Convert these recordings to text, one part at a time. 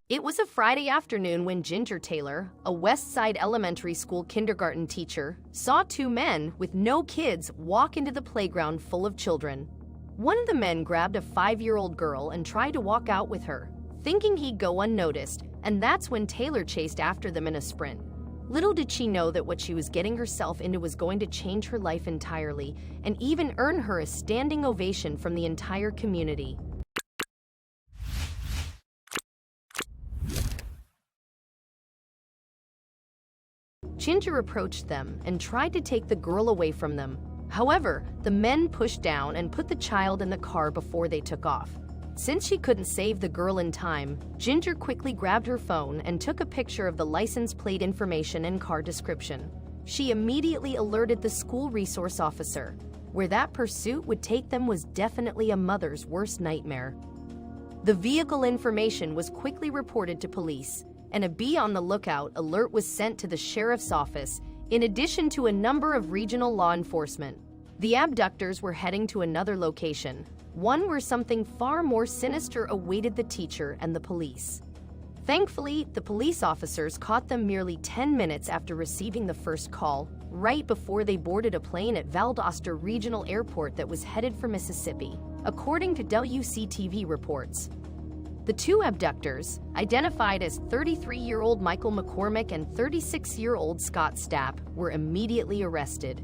It was a Friday afternoon when Ginger Taylor, a Westside Elementary School kindergarten teacher, saw two men with no kids walk into the playground full of children. One of the men grabbed a 5-year-old girl and tried to walk out with her, thinking he'd go unnoticed, and that's when Taylor chased after them in a sprint. Little did she know that what she was getting herself into was going to change her life entirely and even earn her a standing ovation from the entire community. Ginger approached them and tried to take the girl away from them. However, the men pushed down and put the child in the car before they took off. Since she couldn't save the girl in time, Ginger quickly grabbed her phone and took a picture of the license plate information and car description. She immediately alerted the school resource officer. Where that pursuit would take them was definitely a mother's worst nightmare. The vehicle information was quickly reported to police, and a "Be on the lookout" alert was sent to the sheriff's office, in addition to a number of regional law enforcement. The abductors were heading to another location, one where something far more sinister awaited the teacher and the police. Thankfully, the police officers caught them merely 10 minutes after receiving the first call, right before they boarded a plane at Valdosta Regional Airport that was headed for Mississippi, according to WCTV reports. The two abductors, identified as 33-year-old Michael McCormick and 36-year-old Scott Stapp, were immediately arrested.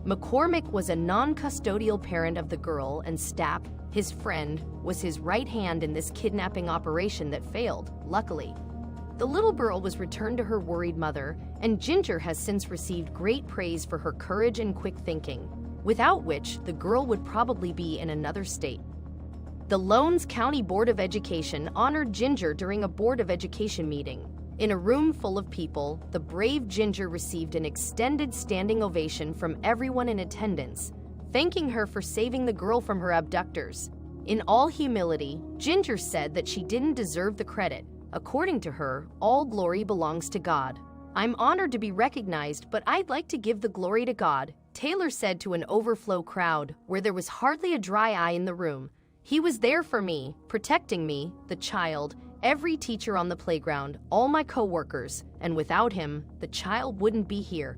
McCormick was a non-custodial parent of the girl, and Stapp, his friend, was his right hand in this kidnapping operation that failed, luckily. The little girl was returned to her worried mother, and Ginger has since received great praise for her courage and quick thinking, without which the girl would probably be in another state. The Lowndes County Board of Education honored Ginger during a Board of Education meeting. In a room full of people, the brave Ginger received an extended standing ovation from everyone in attendance, thanking her for saving the girl from her abductors. In all humility, Ginger said that she didn't deserve the credit. According to her, all glory belongs to God. "I'm honored to be recognized, but I'd like to give the glory to God," Taylor said to an overflow crowd, where there was hardly a dry eye in the room. "He was there for me, protecting me, the child, every teacher on the playground, all my co-workers, and without him, the child wouldn't be here.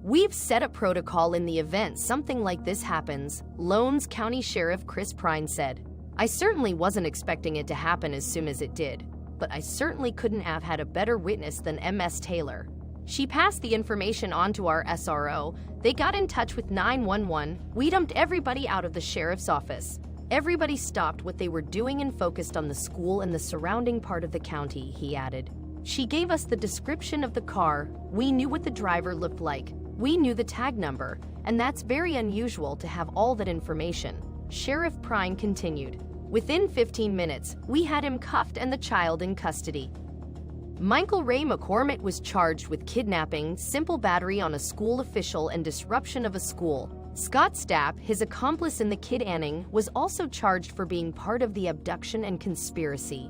We've set a protocol in the event something like this happens," Lowndes County Sheriff Chris Prine said. "I certainly wasn't expecting it to happen as soon as it did, but I certainly couldn't have had a better witness than Ms. Taylor. She passed the information on to our SRO, they got in touch with 911, we dumped everybody out of the sheriff's office. Everybody stopped what they were doing and focused on the school and the surrounding part of the county," he added. "She gave us the description of the car, we knew what the driver looked like, we knew the tag number, and that's very unusual to have all that information," Sheriff Prine continued. "Within 15 minutes, we had him cuffed and the child in custody." Michael Ray McCormick was charged with kidnapping, simple battery on a school official, and disruption of a school. Scott Stapp, his accomplice in the kidnapping, was also charged for being part of the abduction and conspiracy.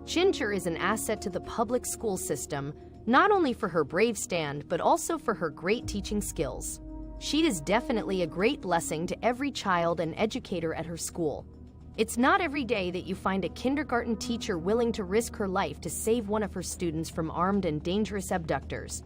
Ginger is an asset to the public school system, not only for her brave stand, but also for her great teaching skills. She is definitely a great blessing to every child and educator at her school. It's not every day that you find a kindergarten teacher willing to risk her life to save one of her students from armed and dangerous abductors.